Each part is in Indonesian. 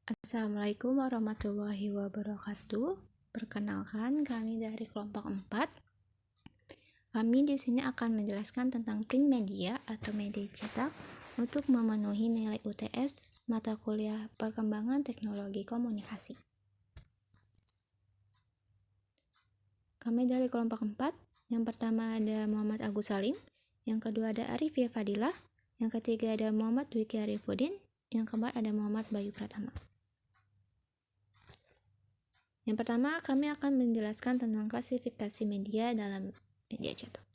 Assalamualaikum warahmatullahi wabarakatuh. Perkenalkan, kami dari kelompok 4. Kami di sini akan menjelaskan tentang print media atau media cetak untuk memenuhi nilai UTS mata kuliah Perkembangan Teknologi Komunikasi. Kami dari kelompok 4. Yang pertama ada Muhammad Agus Salim, yang kedua ada Arifia Fadilah, yang ketiga ada Muhammad Dwiki Arifudin, yang keempat ada Muhammad Bayu Pratama. Yang pertama, kami akan menjelaskan tentang klasifikasi media dalam media cetak.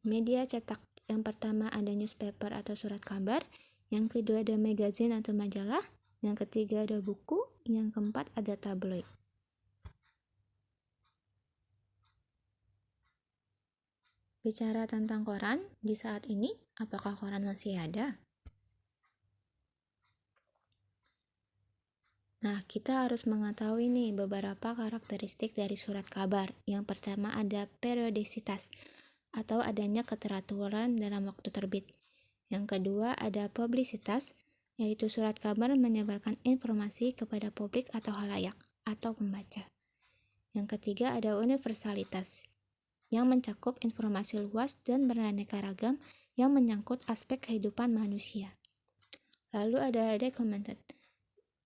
Media cetak yang pertama ada newspaper atau surat kabar, yang kedua ada magazine atau majalah, yang ketiga ada buku, yang keempat ada tabloid. Bicara tentang koran, di saat ini, apakah koran masih ada? Nah, kita harus mengetahui nih beberapa karakteristik dari surat kabar. Yang pertama ada periodisitas atau adanya keteraturan dalam waktu terbit. Yang kedua ada publisitas, yaitu surat kabar menyebarkan informasi kepada publik atau halayak atau pembaca. Yang ketiga ada universalitas, yang mencakup informasi luas dan beraneka ragam yang menyangkut aspek kehidupan manusia. Lalu ada documented,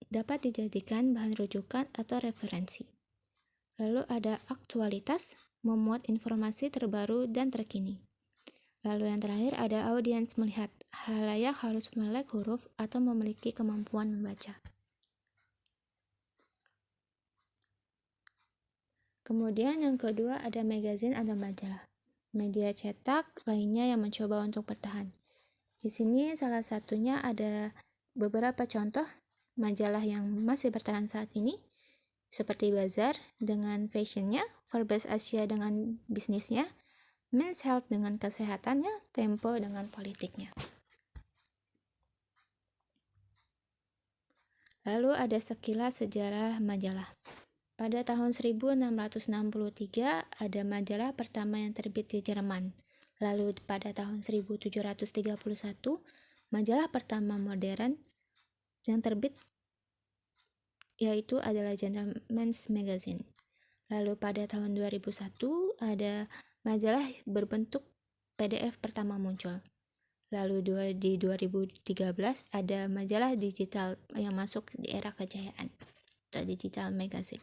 dapat dijadikan bahan rujukan atau referensi. Lalu ada aktualitas, memuat informasi terbaru dan terkini. Lalu yang terakhir ada audiens melihat, halayak harus melek huruf atau memiliki kemampuan membaca. Kemudian yang kedua ada magazine atau majalah. Media cetak lainnya yang mencoba untuk bertahan. Di sini salah satunya ada beberapa contoh majalah yang masih bertahan saat ini, seperti Bazar dengan fashionnya, Forbes Asia dengan bisnisnya, Men's Health dengan kesehatannya, Tempo dengan politiknya. Lalu ada sekilas sejarah majalah. Pada tahun 1663 ada majalah pertama yang terbit di Jerman. Lalu pada tahun 1731 majalah pertama modern yang terbit yaitu adalah Gentleman's Magazine. Lalu pada tahun 2001 ada majalah berbentuk PDF pertama muncul. Lalu di 2013 ada majalah digital yang masuk di era kejayaan atau digital magazine.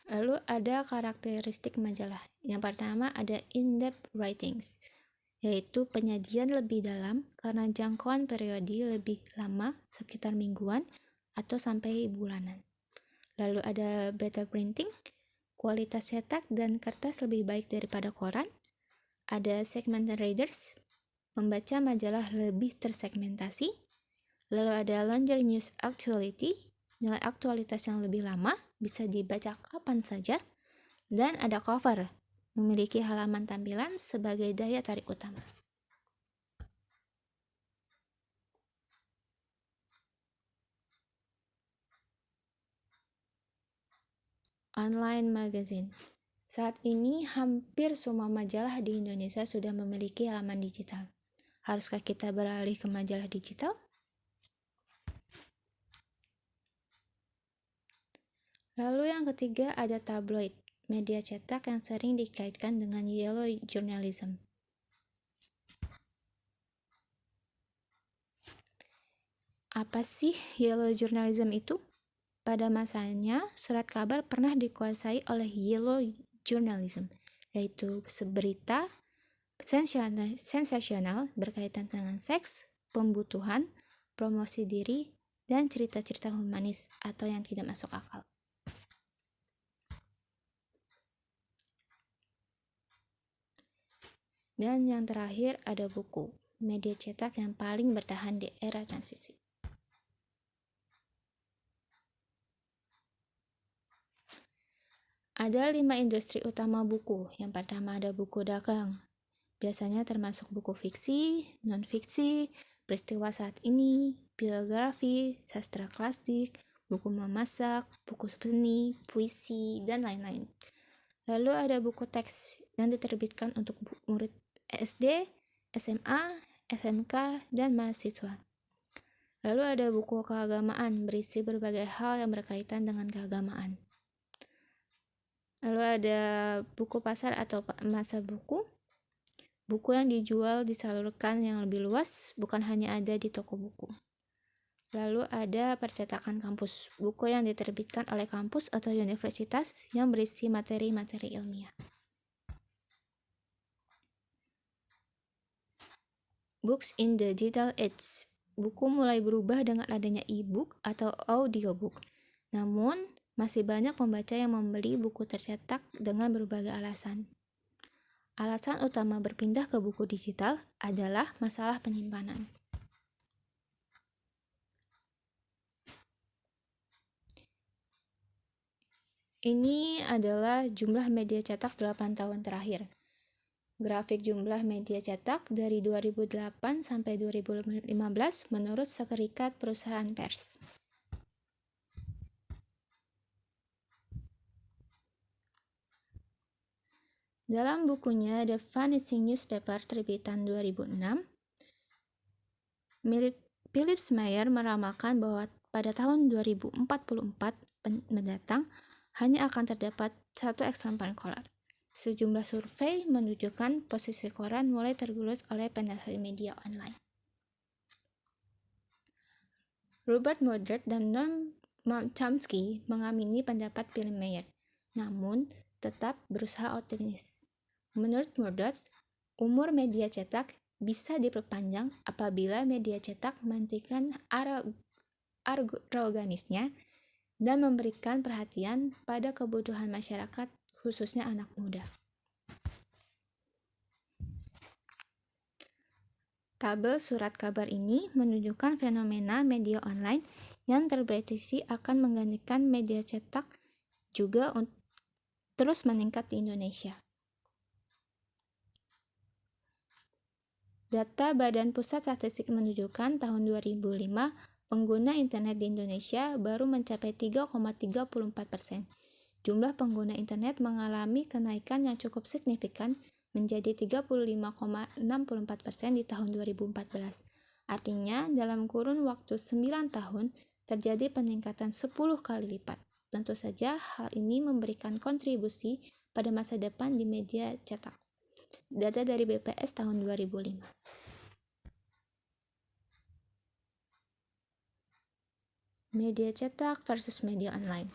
Lalu ada karakteristik majalah. Yang pertama ada in-depth writings, yaitu penyajian lebih dalam karena jangkauan periode lebih lama, sekitar mingguan atau sampai bulanan. Lalu ada better printing, kualitas cetak dan kertas lebih baik daripada koran. Ada segmented readers, membaca majalah lebih tersegmentasi. Lalu ada longer news actuality, nilai aktualitas yang lebih lama, bisa dibaca kapan saja. Dan ada cover, memiliki halaman tampilan sebagai daya tarik utama. Online magazine. Saat ini hampir semua majalah di Indonesia sudah memiliki halaman digital. Haruskah kita beralih ke majalah digital? Lalu yang ketiga ada tabloid, media cetak yang sering dikaitkan dengan yellow journalism. Apa sih yellow journalism itu? Pada masanya, surat kabar pernah dikuasai oleh yellow journalism, yaitu berita sensasional berkaitan dengan seks, pembutuhan, promosi diri, dan cerita-cerita humanis atau yang tidak masuk akal. Dan yang terakhir ada buku, media cetak yang paling bertahan di era transisi. Ada 5 industri utama buku. Yang pertama ada buku dagang, biasanya termasuk buku fiksi, non-fiksi, peristiwa saat ini, biografi, sastra klasik, buku memasak, buku seni, puisi, dan lain-lain. Lalu ada buku teks yang diterbitkan untuk murid SD, SMA, SMK, dan mahasiswa. Lalu ada buku keagamaan berisi berbagai hal yang berkaitan dengan keagamaan. Lalu ada buku pasar atau masa buku. Buku yang dijual disalurkan yang lebih luas, bukan hanya ada di toko buku. Lalu ada percetakan kampus, buku yang diterbitkan oleh kampus atau universitas yang berisi materi-materi ilmiah. Books in the Digital Age. Buku mulai berubah dengan adanya e-book atau audiobook. Namun, masih banyak pembaca yang membeli buku tercetak dengan berbagai alasan. Alasan utama berpindah ke buku digital adalah masalah penyimpanan. Ini adalah jumlah media cetak 8 tahun terakhir. Grafik jumlah media cetak dari 2008 sampai 2015 menurut Serikat Perusahaan Pers. Dalam bukunya The Vanishing Newspaper terbitan 2006, Philips Meyer meramalkan bahwa pada tahun 2044 mendatang hanya akan terdapat 1 eksemplar koran. Sejumlah survei menunjukkan posisi koran mulai tergerus oleh penetrasi media online. Robert Murdoch dan Noam Chomsky mengamini pendapat Philips Meyer, namun tetap berusaha optimis. Menurut Murdoch, umur media cetak bisa diperpanjang apabila media cetak menghentikan aroganisnya dan memberikan perhatian pada kebutuhan masyarakat, khususnya anak muda. Tabel surat kabar ini menunjukkan fenomena media online yang terprediksi akan menggantikan media cetak juga terus meningkat di Indonesia. Data Badan Pusat Statistik menunjukkan tahun 2005 pengguna internet di Indonesia baru mencapai 3,34%. Jumlah pengguna internet mengalami kenaikan yang cukup signifikan menjadi 35,64% di tahun 2014. Artinya, dalam kurun waktu 9 tahun terjadi peningkatan 10 kali lipat. Tentu saja hal ini memberikan kontribusi pada masa depan di media cetak. Data dari BPS tahun 2005. Media cetak versus media online.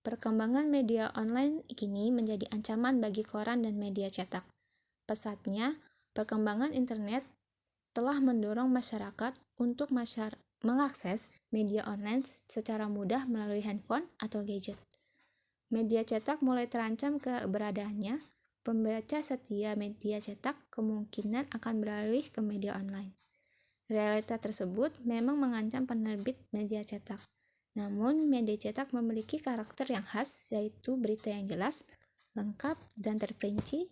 Perkembangan media online kini menjadi ancaman bagi koran dan media cetak. Pesatnya, perkembangan internet telah mendorong masyarakat untuk mengakses media online secara mudah melalui handphone atau gadget. Media cetak mulai terancam keberadaannya. Pembaca setia media cetak kemungkinan akan beralih ke media online. Realita tersebut memang mengancam penerbit media cetak. Namun, media cetak memiliki karakter yang khas, yaitu berita yang jelas, lengkap, dan terperinci.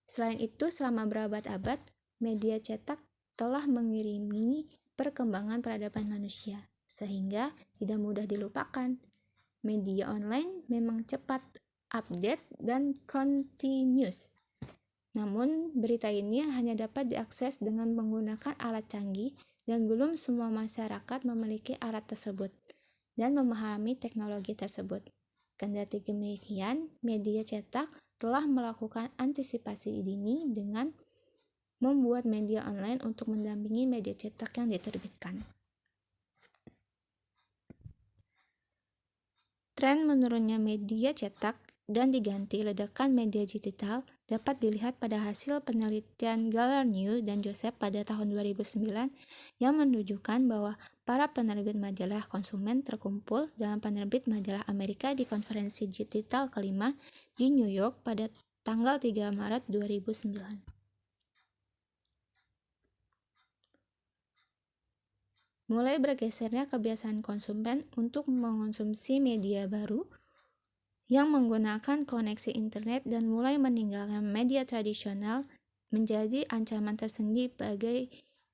Selain itu, selama berabad-abad, media cetak telah mengiringi perkembangan peradaban manusia, sehingga tidak mudah dilupakan. Media online memang cepat, update, dan continuous. Namun, berita ini hanya dapat diakses dengan menggunakan alat canggih dan belum semua masyarakat memiliki alat tersebut dan memahami teknologi tersebut. Kendati demikian, media cetak telah melakukan antisipasi dini dengan membuat media online untuk mendampingi media cetak yang diterbitkan. Tren menurunnya media cetak dan diganti ledakan media digital dapat dilihat pada hasil penelitian Galarnew dan Joseph pada tahun 2009 yang menunjukkan bahwa para penerbit majalah konsumen terkumpul dalam penerbit majalah Amerika di konferensi digital kelima di New York pada tanggal 3 Maret 2009. Mulai bergesernya kebiasaan konsumen untuk mengonsumsi media baru yang menggunakan koneksi internet dan mulai meninggalkan media tradisional menjadi ancaman tersendiri bagi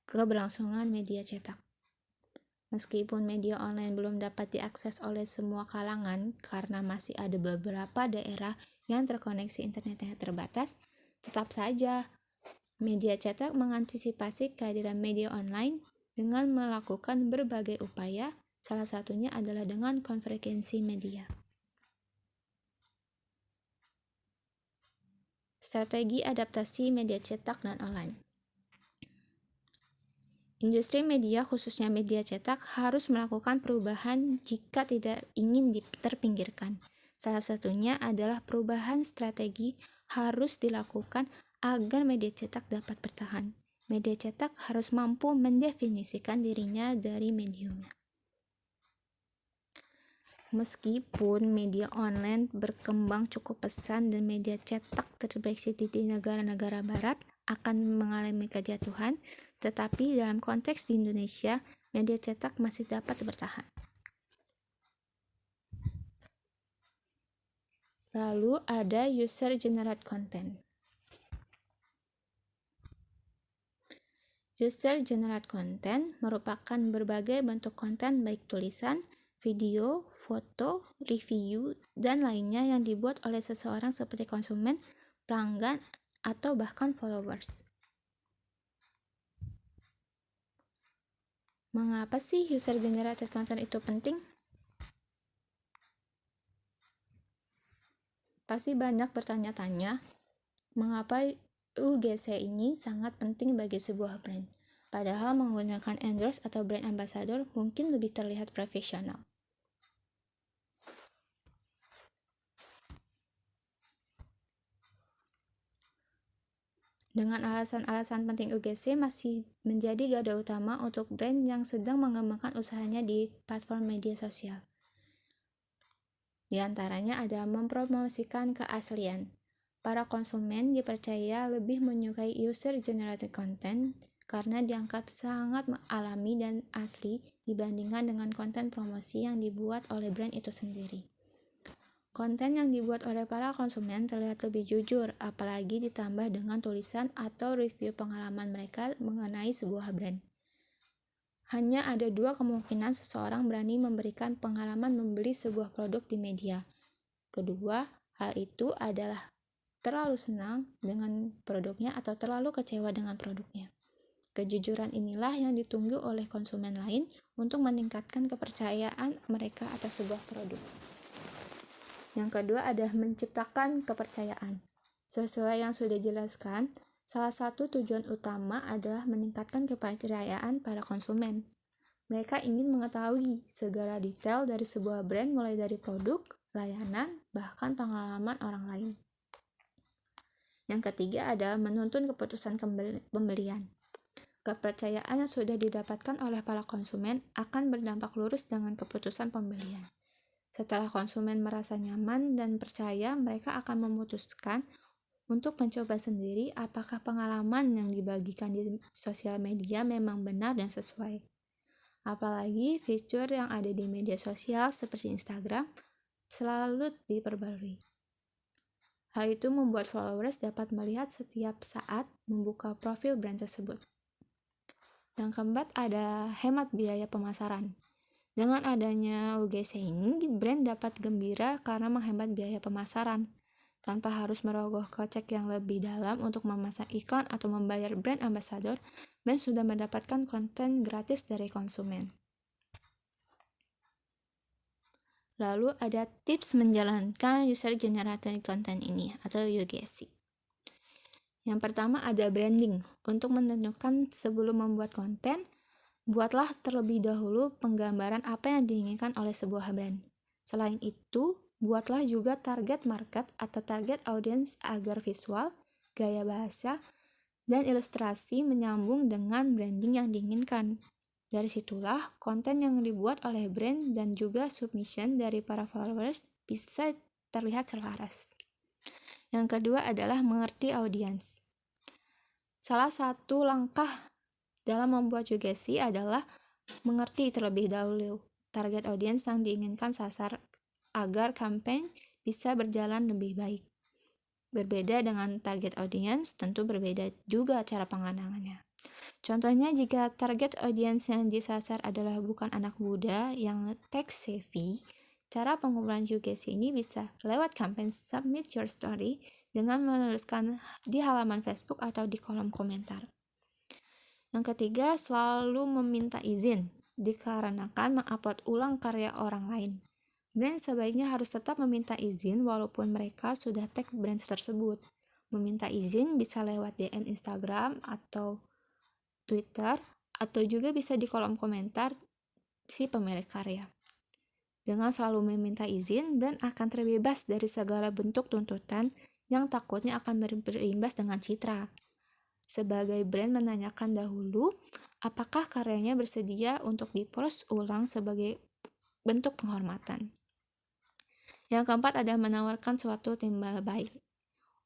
keberlangsungan media cetak. Meskipun media online belum dapat diakses oleh semua kalangan karena masih ada beberapa daerah yang terkoneksi internetnya terbatas, tetap saja media cetak mengantisipasi kehadiran media online dengan melakukan berbagai upaya, salah satunya adalah dengan konvergensi media. Strategi adaptasi media cetak dan online. Industri media, khususnya media cetak, harus melakukan perubahan jika tidak ingin terpinggirkan. Salah satunya adalah perubahan strategi harus dilakukan agar media cetak dapat bertahan. Media cetak harus mampu mendefinisikan dirinya dari mediumnya. Meskipun media online berkembang cukup pesat dan media cetak terbrexit di negara-negara barat akan mengalami kejatuhan, tetapi dalam konteks di Indonesia, media cetak masih dapat bertahan. Lalu ada user-generated content. User-generated content merupakan berbagai bentuk konten baik tulisan, video, foto, review, dan lainnya yang dibuat oleh seseorang seperti konsumen, pelanggan, atau bahkan followers. Mengapa sih user-generated content itu penting? Pasti banyak bertanya-tanya, mengapa UGC ini sangat penting bagi sebuah brand? Padahal menggunakan endorse atau brand ambassador mungkin lebih terlihat profesional. Dengan alasan-alasan penting UGC masih menjadi garda utama untuk brand yang sedang mengembangkan usahanya di platform media sosial. Di antaranya ada mempromosikan keaslian. Para konsumen dipercaya lebih menyukai user-generated content karena dianggap sangat alami dan asli dibandingkan dengan konten promosi yang dibuat oleh brand itu sendiri. Konten yang dibuat oleh para konsumen terlihat lebih jujur, apalagi ditambah dengan tulisan atau review pengalaman mereka mengenai sebuah brand. Hanya ada dua kemungkinan seseorang berani memberikan pengalaman membeli sebuah produk di media. Kedua, hal itu adalah terlalu senang dengan produknya atau terlalu kecewa dengan produknya. Kejujuran inilah yang ditunggu oleh konsumen lain untuk meningkatkan kepercayaan mereka atas sebuah produk. Yang kedua adalah menciptakan kepercayaan. Sesuai yang sudah dijelaskan, salah satu tujuan utama adalah meningkatkan kepercayaan para konsumen. Mereka ingin mengetahui segala detail dari sebuah brand mulai dari produk, layanan, bahkan pengalaman orang lain. Yang ketiga adalah menuntun keputusan pembelian. Kepercayaan yang sudah didapatkan oleh para konsumen akan berdampak lurus dengan keputusan pembelian. Setelah konsumen merasa nyaman dan percaya, mereka akan memutuskan untuk mencoba sendiri apakah pengalaman yang dibagikan di sosial media memang benar dan sesuai. Apalagi fitur yang ada di media sosial seperti Instagram selalu diperbarui. Hal itu membuat followers dapat melihat setiap saat membuka profil brand tersebut. Yang keempat ada hemat biaya pemasaran. Dengan adanya UGC ini, brand dapat gembira karena menghemat biaya pemasaran. Tanpa harus merogoh kocek yang lebih dalam untuk memasang iklan atau membayar brand ambassador, brand sudah mendapatkan konten gratis dari konsumen. Lalu ada tips menjalankan user-generated content ini atau UGC. Yang pertama ada branding. Untuk menentukan sebelum membuat konten, buatlah terlebih dahulu penggambaran apa yang diinginkan oleh sebuah brand. Selain itu, buatlah juga target market atau target audience agar visual, gaya bahasa, dan ilustrasi menyambung dengan branding yang diinginkan. Dari situlah konten yang dibuat oleh brand dan juga submission dari para followers bisa terlihat selaras. Yang kedua adalah mengerti audiens. Salah satu langkah dalam membuat UGC adalah mengerti terlebih dahulu target audiens yang diinginkan sasar agar campaign bisa berjalan lebih baik. Berbeda dengan target audiens, tentu berbeda juga cara pengenangannya. Contohnya, jika target audiens yang disasar adalah bukan anak muda yang tech savvy, cara pengumpulan UGC ini bisa lewat campaign Submit Your Story dengan menuliskan di halaman Facebook atau di kolom komentar. Yang ketiga, selalu meminta izin, dikarenakan mengupload ulang karya orang lain. Brand sebaiknya harus tetap meminta izin walaupun mereka sudah tag brand tersebut. Meminta izin bisa lewat DM Instagram atau Twitter, atau juga bisa di kolom komentar si pemilik karya. Dengan selalu meminta izin, brand akan terbebas dari segala bentuk tuntutan yang takutnya akan berimbas dengan citra. Sebagai brand menanyakan dahulu apakah karyanya bersedia untuk dipost ulang sebagai bentuk penghormatan. Yang keempat adalah menawarkan suatu timbal balik.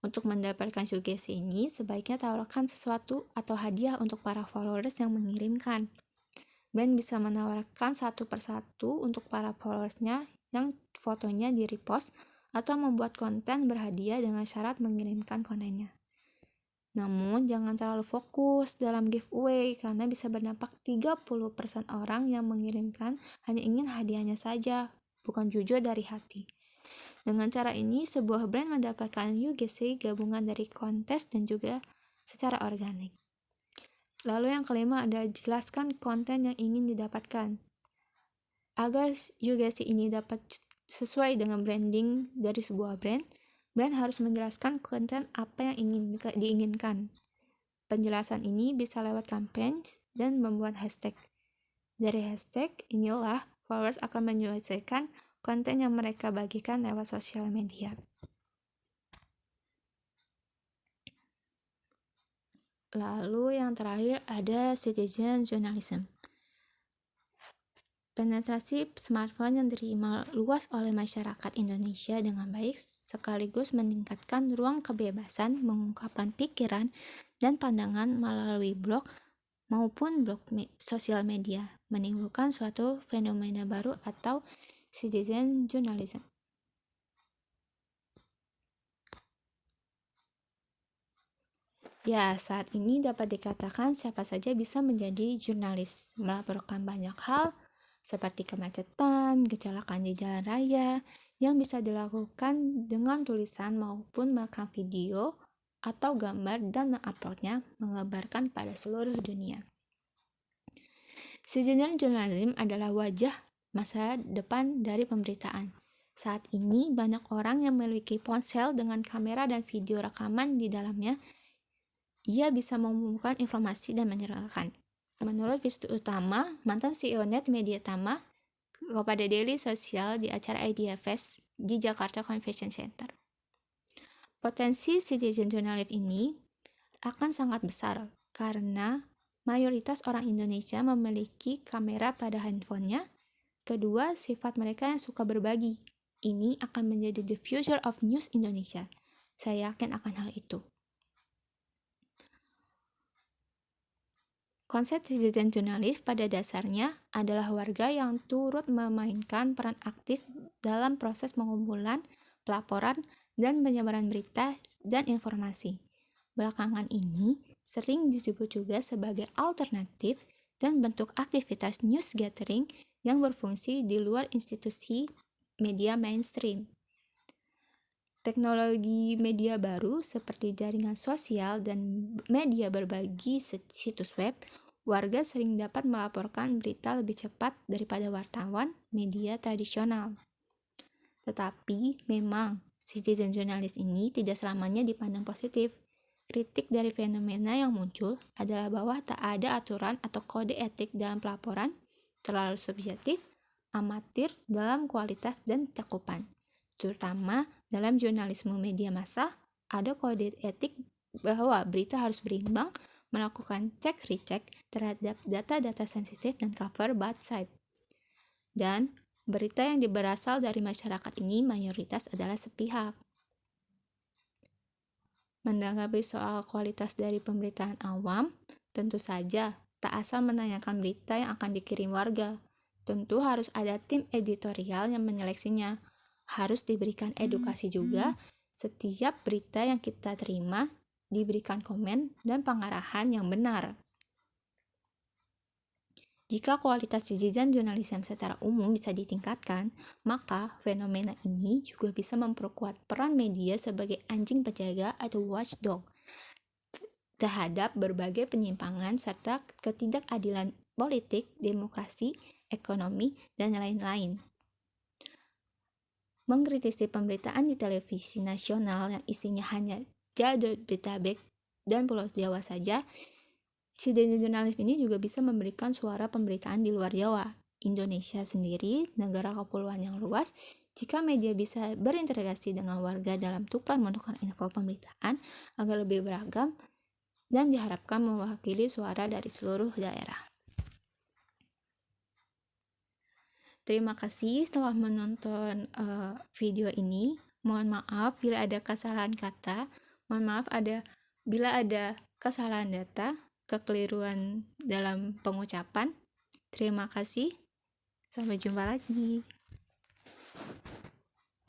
Untuk mendapatkan sugesti ini, sebaiknya tawarkan sesuatu atau hadiah untuk para followers yang mengirimkan. Brand bisa menawarkan satu persatu untuk para followersnya yang fotonya di-repost atau membuat konten berhadiah dengan syarat mengirimkan kontennya. Namun, jangan terlalu fokus dalam giveaway karena bisa berdampak 30% orang yang mengirimkan hanya ingin hadiahnya saja, bukan jujur dari hati. Dengan cara ini, sebuah brand mendapatkan UGC gabungan dari kontes dan juga secara organik. Lalu yang kelima ada jelaskan konten yang ingin didapatkan. Agar UGC ini dapat sesuai dengan branding dari sebuah brand harus menjelaskan konten apa yang ingin diinginkan. Penjelasan ini bisa lewat campaign dan membuat hashtag. Dari hashtag inilah followers akan menyelesaikan konten yang mereka bagikan lewat sosial media. Lalu yang terakhir ada citizen journalism. Penetrasi smartphone yang diterima luas oleh masyarakat Indonesia dengan baik sekaligus meningkatkan ruang kebebasan mengungkapkan pikiran dan pandangan melalui blog maupun sosial media, menimbulkan suatu fenomena baru atau citizen journalism. Ya, saat ini dapat dikatakan siapa saja bisa menjadi jurnalis, melaporkan banyak hal seperti kemacetan, kecelakaan di jalan raya, yang bisa dilakukan dengan tulisan maupun merekam video atau gambar dan menguploadnya mengabarkan pada seluruh dunia. Citizen journalism adalah wajah masa depan dari pemberitaan. Saat ini banyak orang yang memiliki ponsel dengan kamera dan video rekaman di dalamnya. Ia bisa mengumpulkan informasi dan menyerahkan. Menurut Wisnu Utama, mantan CEO Net Media Tama, kepada Daily Social di acara IDFest di Jakarta Convention Center. Potensi citizen journalism ini akan sangat besar karena mayoritas orang Indonesia memiliki kamera pada handphonenya. Kedua, sifat mereka yang suka berbagi. Ini akan menjadi the future of news Indonesia. Saya yakin akan hal itu. Konsep citizen journalist pada dasarnya adalah warga yang turut memainkan peran aktif dalam proses pengumpulan, pelaporan, dan penyebaran berita dan informasi. Belakangan ini sering disebut juga sebagai alternatif dan bentuk aktivitas news gathering yang berfungsi di luar institusi media mainstream. Teknologi media baru seperti jaringan sosial dan media berbagi situs web, warga sering dapat melaporkan berita lebih cepat daripada wartawan media tradisional. Tetapi memang citizen journalist ini tidak selamanya dipandang positif. Kritik dari fenomena yang muncul adalah bahwa tak ada aturan atau kode etik dalam pelaporan, terlalu subjektif, amatir dalam kualitas dan cakupan. Terutama dalam jurnalisme media massa, ada kode etik bahwa berita harus berimbang, melakukan cek-recek terhadap data-data sensitif dan cover bad side. Dan berita yang berasal dari masyarakat ini mayoritas adalah sepihak. Menanggapi soal kualitas dari pemberitaan awam, tentu saja tak asal menanyakan berita yang akan dikirim warga. Tentu harus ada tim editorial yang menyeleksinya. Harus diberikan edukasi juga, setiap berita yang kita terima diberikan komen dan pengarahan yang benar. Jika kualitas digital journalism secara umum bisa ditingkatkan, maka fenomena ini juga bisa memperkuat peran media sebagai anjing penjaga atau watchdog terhadap berbagai penyimpangan serta ketidakadilan politik, demokrasi, ekonomi, dan lain-lain. Mengkritisi pemberitaan di televisi nasional yang isinya hanya Jabodetabek dan Pulau Jawa saja, si jurnalis ini juga bisa memberikan suara pemberitaan di luar Jawa. Indonesia sendiri, negara kepulauan yang luas, jika media bisa berinteraksi dengan warga dalam tukar-menukar info pemberitaan agar lebih beragam dan diharapkan mewakili suara dari seluruh daerah. Terima kasih telah menonton video ini. Mohon maaf bila ada kesalahan kata. Mohon maaf bila ada kesalahan data, kekeliruan dalam pengucapan. Terima kasih. Sampai jumpa lagi.